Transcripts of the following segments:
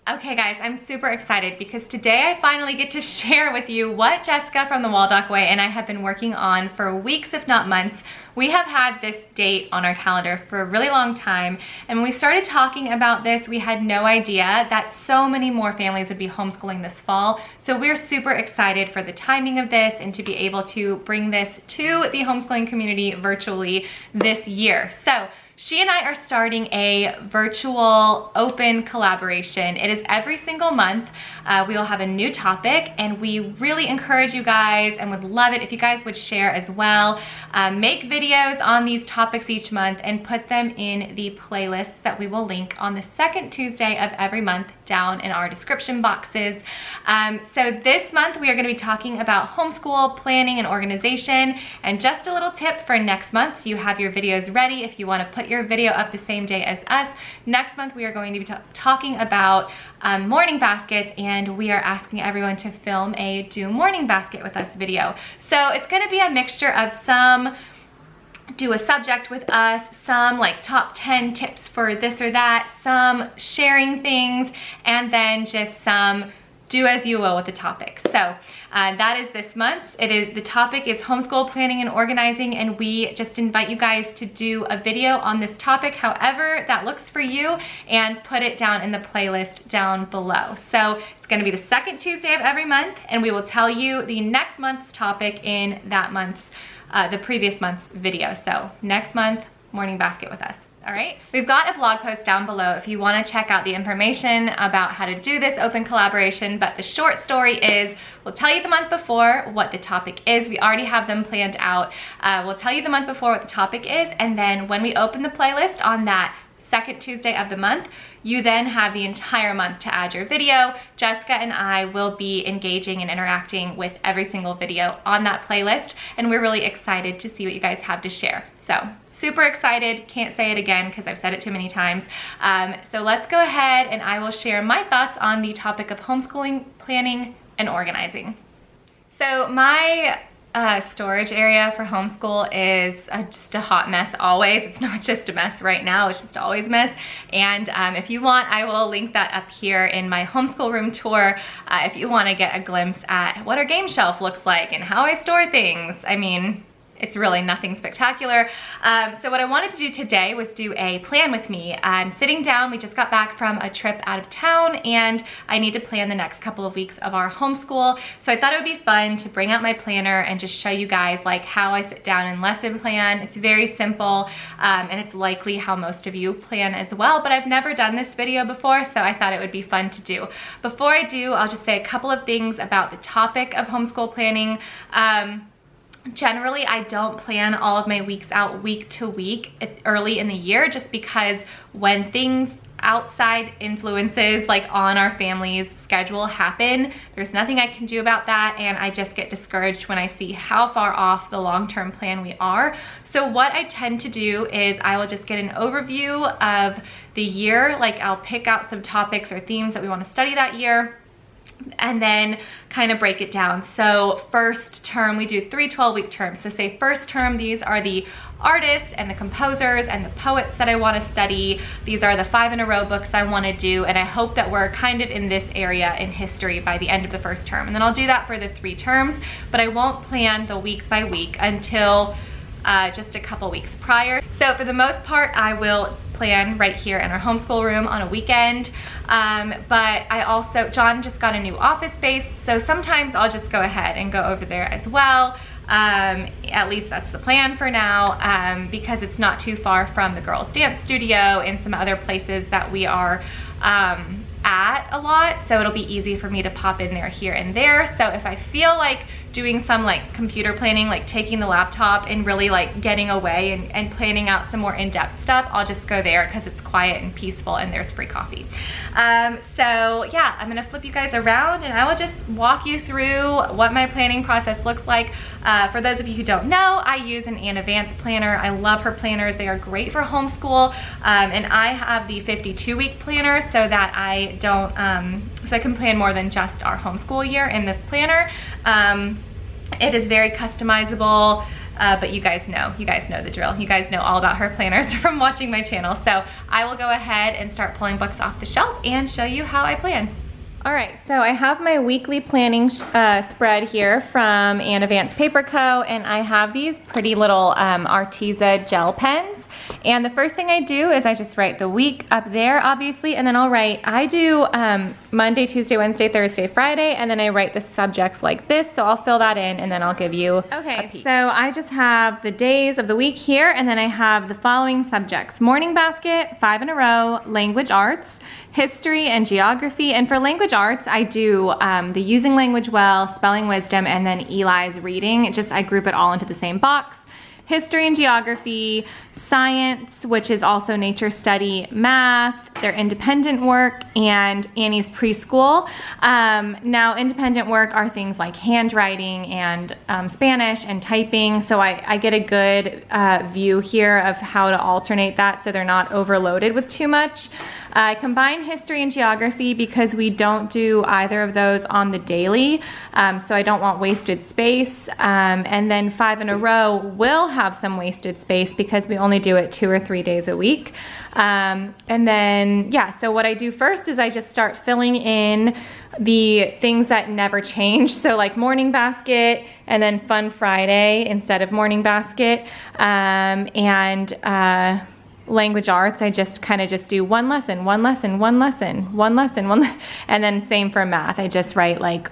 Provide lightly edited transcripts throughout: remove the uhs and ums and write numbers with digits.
Okay guys, I'm super excited because today I finally get to share with you what Jessica from the Waldock Way and I have been working on for weeks, if not months. We have had this date on our calendar for a really long time, and when we started talking about this, we had no idea that so many more families would be homeschooling this fall. So we're super excited for the timing of this and to be able to bring this to the homeschooling community virtually this year. So she and I are starting a virtual open collaboration. It is every single month. We will have a new topic, and we really encourage you guys and would love it if you guys would share as well. Make videos on these topics each month and put them in the playlists that we will link on the second Tuesday of every month down in our description boxes. So this month we are going to be talking about homeschool planning and organization, and just a little tip for next month so you have your videos ready if you want to put your video up the same day as us. Next month we are going to be talking about morning baskets, and we are asking everyone to film a do morning basket with us video. So it's going to be a mixture of some do a subject with us, some like top 10 tips for this or that, some sharing things, and then just some do as you will with the topic. So that is this month. The topic is homeschool planning and organizing, and we just invite you guys to do a video on this topic, however that looks for you, and put it down in the playlist down below. So it's going to be the second Tuesday of every month, and we will tell you the next month's topic in that month's the previous month's video. So next month, morning basket with us. All right, we've got a blog post down below if you want to check out the information about how to do this open collaboration, but the short story is we'll tell you the month before what the topic is. We already have them planned out. We'll tell you the month before what the topic is, and then when we open the playlist on that second Tuesday of the month, you then have the entire month to add your video. Jessica and I will be engaging and interacting with every single video on that playlist, and we're really excited to see what you guys have to share. So super excited, can't say it again because I've said it too many times. So let's go ahead and I will share my thoughts on the topic of homeschooling, planning, and organizing. So my storage area for homeschool is just a hot mess always. It's not just a mess right now, it's just always a mess. And if you want, I will link that up here in my homeschool room tour if you want to get a glimpse at what our game shelf looks like and how I store things. I mean, it's really nothing spectacular. So what I wanted to do today was do a plan with me. I'm sitting down, we just got back from a trip out of town, and I need to plan the next couple of weeks of our homeschool. So I thought it would be fun to bring out my planner and just show you guys like how I sit down and lesson plan. It's very simple, and it's likely how most of you plan as well, but I've never done this video before, so I thought it would be fun to do. Before I do, I'll just say a couple of things about the topic of homeschool planning. Generally, I don't plan all of my weeks out week to week early in the year, just because when things outside influences like on our family's schedule happen, there's nothing I can do about that, and I just get discouraged when I see how far off the long-term plan we are. So what I tend to do is I will just get an overview of the year, like I'll pick out some topics or themes that we want to study that year, and then kind of break it down. So first term, we do 3 12-week terms. So say first term, these are the artists and the composers and the poets that I want to study. These are the 5 in a row books I want to do, and I hope that we're kind of in this area in history by the end of the first term. And then I'll do that for the 3 terms, but I won't plan the week by week until just a couple weeks prior. So for the most part, I will plan right here in our homeschool room on a weekend. But I also, John just got a new office space, so sometimes I'll just go ahead and go over there as well. At least that's the plan for now, because it's not too far from the girls' dance studio and some other places that we are at a lot, so it'll be easy for me to pop in there here and there. So if I feel like doing some like computer planning, like taking the laptop and really like getting away and planning out some more in-depth stuff, I'll just go there because it's quiet and peaceful and there's free coffee. So yeah, I'm gonna flip you guys around and I will just walk you through what my planning process looks like. For those of you who don't know, I use an Anna Vance planner. I love her planners. They are great for homeschool, and I have the 52-week planner so that I don't, so I can plan more than just our homeschool year in this planner. It is very customizable. but you guys know the drill. You guys know all about her planners from watching my channel. So I will go ahead and start pulling books off the shelf and show you how I plan. All right, so I have my weekly planning spread here from Advance Paper Co. And I have these pretty little Arteza gel pens. And the first thing I do is I just write the week up there, obviously, and then I do Monday, Tuesday, Wednesday, Thursday, Friday, and then I write the subjects like this. So I'll fill that in and then I'll give you a peek. So I just have the days of the week here, and then I have the following subjects: morning basket, 5 in a row, language arts, history and geography. And for language arts, I do the using language well, spelling wisdom, and then Eli's reading. I group it all into the same box. History and geography, science, which is also nature study, math, their independent work, and Annie's preschool. Now, independent work are things like handwriting and Spanish and typing. So I get a good view here of how to alternate that so they're not overloaded with too much. I combine history and geography because we don't do either of those on the daily, so I don't want wasted space. And then 5 in a row will have some wasted space because we only do it 2 or 3 days a week. And then, yeah, so what I do first is I just start filling in the things that never change. So like morning basket, and then Fun Friday instead of morning basket, language arts, I just do one lesson, and then same for math. I just write like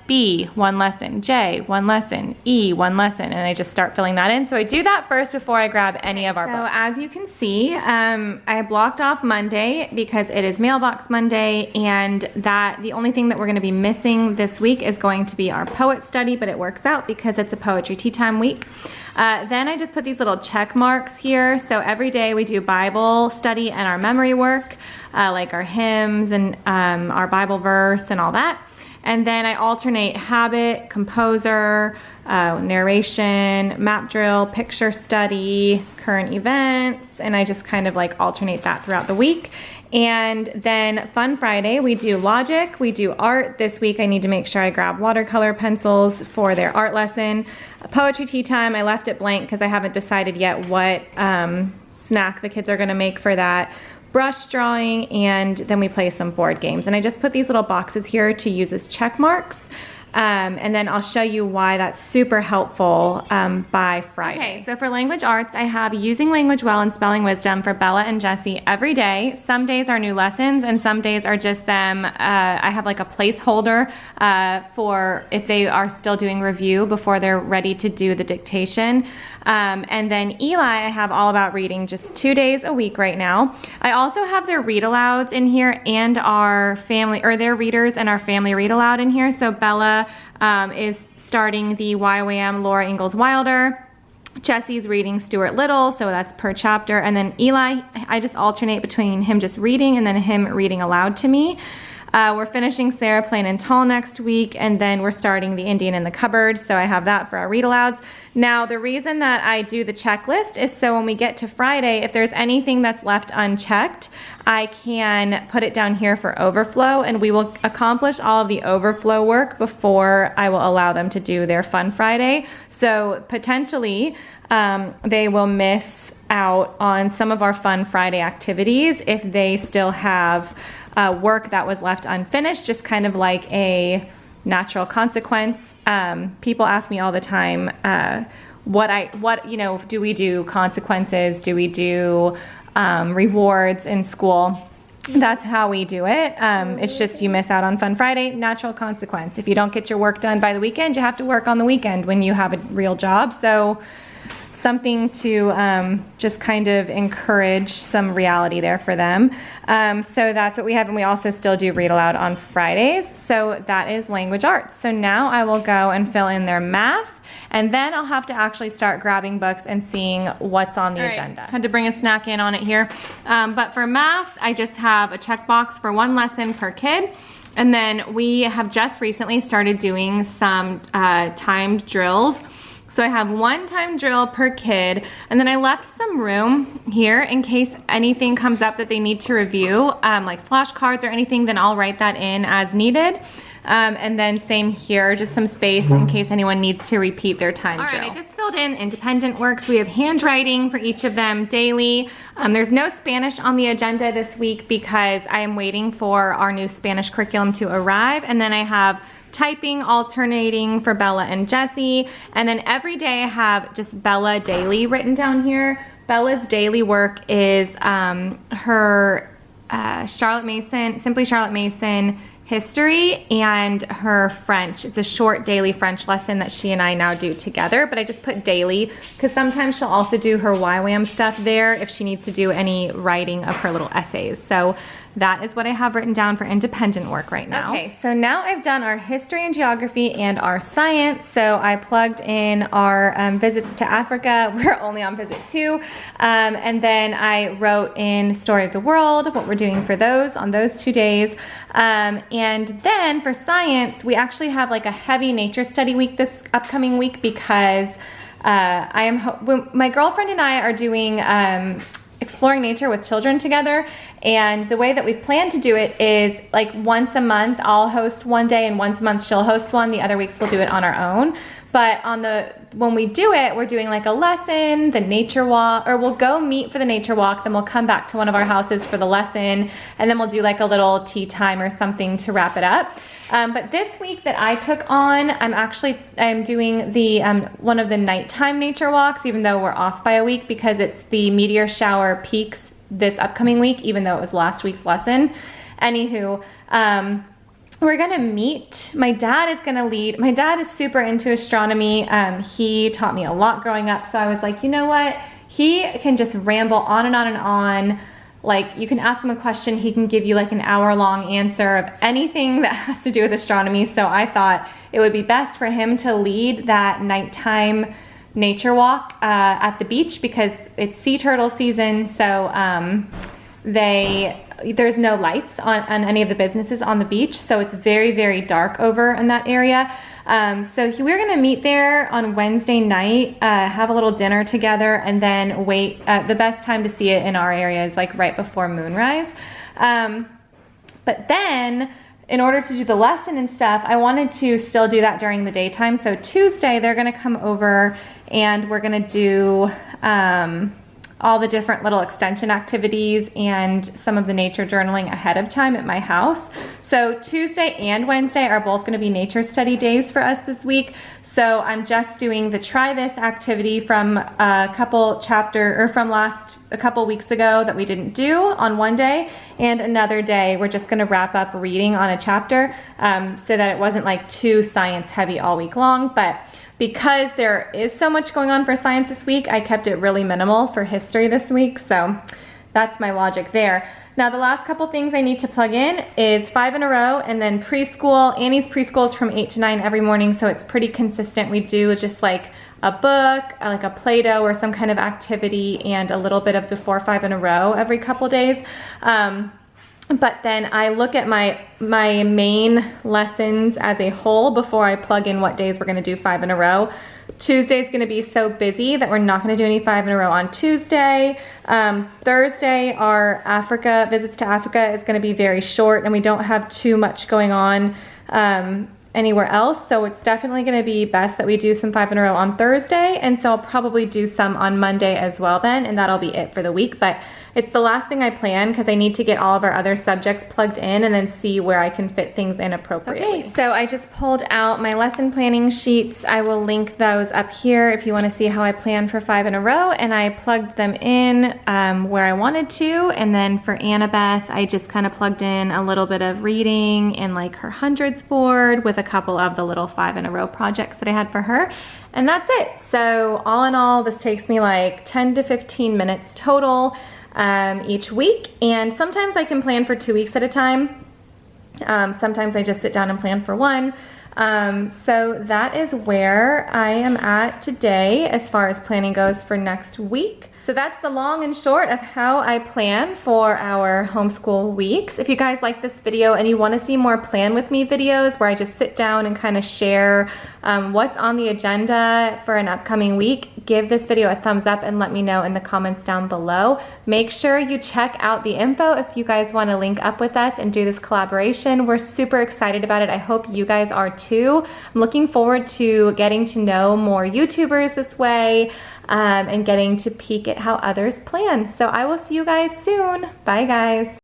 B, 1 lesson, J, 1 lesson, E, 1 lesson, and I just start filling that in. So I do that first before I grab any of our books. So as you can see, I blocked off Monday because it is Mailbox Monday, and the only thing that we're gonna be missing this week is going to be our poet study, but it works out because it's a poetry tea time week. Then I just put these little check marks here. So every day we do Bible study and our memory work, like our hymns and our Bible verse and all that. And then I alternate habit, composer, narration, map drill, picture study, current events, and I just kind of like alternate that throughout the week. And then Fun Friday, we do logic, we do art. This week I need to make sure I grab watercolor pencils for their art lesson. Poetry tea time, I left it blank because I haven't decided yet what snack the kids are gonna make for that. Brush drawing, and then we play some board games. And I just put these little boxes here to use as check marks. And then I'll show you why that's super helpful by Friday. Okay, so for language arts, I have using language well and spelling wisdom for Bella and Jessie every day. Some days are new lessons and some days are just them. I have like a placeholder for if they are still doing review before they're ready to do the dictation. And then Eli, I have all about reading, just 2 days a week right now. I also have their read alouds in here and our family, or their readers and our family read aloud in here. So Bella is starting the YWAM Laura Ingalls Wilder. Jessie's reading Stuart Little, so that's per chapter. And then Eli, I just alternate between him just reading and then him reading aloud to me. We're finishing Sarah Plain and Tall next week, and then we're starting The Indian in the Cupboard, so I have that for our read-alouds. Now, the reason that I do the checklist is so when we get to Friday, if there's anything that's left unchecked, I can put it down here for overflow, and we will accomplish all of the overflow work before I will allow them to do their Fun Friday. So potentially, they will miss out on some of our Fun Friday activities if they still have work that was left unfinished, just kind of like a natural consequence. People ask me all the time, do we do consequences? Do we do rewards in school? That's how we do it. It's just you miss out on Fun Friday, natural consequence. If you don't get your work done by the weekend, you have to work on the weekend when you have a real job. So something to just kind of encourage some reality there for them. So that's what we have, and we also still do read aloud on Fridays. So that is language arts. So now I will go and fill in their math, and then I'll have to actually start grabbing books and seeing what's on the agenda. Had to bring a snack in on it here. But for math, I just have a checkbox for 1 lesson per kid. And then we have just recently started doing some timed drills. So I have 1 time drill per kid, and then I left some room here in case anything comes up that they need to review, like flashcards or anything, then I'll write that in as needed. And then same here, just some space in case anyone needs to repeat their time drill. All right, I just filled in independent work. So we have handwriting for each of them daily. There's no Spanish on the agenda this week because I am waiting for our new Spanish curriculum to arrive. And then I have typing alternating for Bella and Jessie. And then every day I have just Bella daily written down here. Bella's daily work is her Charlotte Mason, Simply Charlotte Mason history and her French. It's a short daily French lesson that she and I now do together, but I just put daily because sometimes she'll also do her YWAM stuff there if she needs to do any writing of her little essays. So that is what I have written down for independent work right now. Okay, so now I've done our history and geography and our science. So I plugged in our visits to Africa. We're only on visit 2. And then I wrote in Story of the World, what we're doing for those on those 2 days. And then for science, we actually have like a heavy nature study week this upcoming week because my girlfriend and I are doing exploring nature with children together, and the way that we've planned to do it is like once a month I'll host one day and once a month she'll host one. The other weeks we'll do it on our own. But when we do it, we're doing like a lesson, the nature walk, or we'll go meet for the nature walk, then we'll come back to one of our houses for the lesson, and then we'll do like a little tea time or something to wrap it up. But this week that I took on, I'm doing the one of the nighttime nature walks, even though we're off by a week because it's the meteor shower peaks this upcoming week, even though it was last week's lesson. Anywho, we're gonna meet. My dad is gonna lead. My dad is super into astronomy. He taught me a lot growing up, so I was like, you know what? He can just ramble on and on and on. Like, you can ask him a question, he can give you like an hour-long answer of anything that has to do with astronomy. So I thought it would be best for him to lead that nighttime nature walk at the beach because it's sea turtle season. So there's no lights on any of the businesses on the beach. So it's very, very dark over in that area. We're gonna meet there on Wednesday night, have a little dinner together, and then wait. The best time to see it in our area is like right before moonrise. But then in order to do the lesson and stuff, I wanted to still do that during the daytime. So Tuesday they're gonna come over and we're gonna do all the different little extension activities and some of the nature journaling ahead of time at my house. So Tuesday and Wednesday are both gonna be nature study days for us this week. So I'm just doing the try this activity from a couple weeks ago that we didn't do on one day, and another day we're just gonna wrap up reading on a chapter so that it wasn't like too science heavy all week long. But because there is so much going on for science this week, I kept it really minimal for history this week. So that's my logic there. Now the last couple things I need to plug in is 5 in a row and then preschool. Annie's preschool is from 8 to 9 every morning, so it's pretty consistent. We do just like a book, like a Play-Doh or some kind of activity, and a little bit of before 5 in a row every couple days. But then I look at my main lessons as a whole before I plug in what days we're gonna do 5 in a row. Tuesday's gonna be so busy that we're not gonna do any 5 in a row on Tuesday. Thursday, our visits to Africa is gonna be very short, and we don't have too much going on anywhere else. So it's definitely gonna be best that we do some 5 in a row on Thursday. And so I'll probably do some on Monday as well then, and that'll be it for the week. But it's the last thing I plan because I need to get all of our other subjects plugged in and then see where I can fit things in appropriately. Okay, so I just pulled out my lesson planning sheets. I will link those up here if you want to see how I plan for 5 in a row, and I plugged them in where I wanted to. And then for Annabeth, I just kind of plugged in a little bit of reading and like her hundreds board with a couple of the little 5 in a row projects that I had for her. And that's it. So all in all, this takes me like 10 to 15 minutes total each week. And sometimes I can plan for 2 weeks at a time. Sometimes I just sit down and plan for one. So that is where I am at today as far as planning goes for next week. So that's the long and short of how I plan for our homeschool weeks. If you guys like this video and you want to see more plan with me videos where I just sit down and kind of share what's on the agenda for an upcoming week, give this video a thumbs up and let me know in the comments down below. Make sure you check out the info if you guys want to link up with us and do this collaboration. We're super excited about it. I hope you guys are too. I'm looking forward to getting to know more YouTubers this way and getting to peek at how others plan. So I will see you guys soon. Bye guys.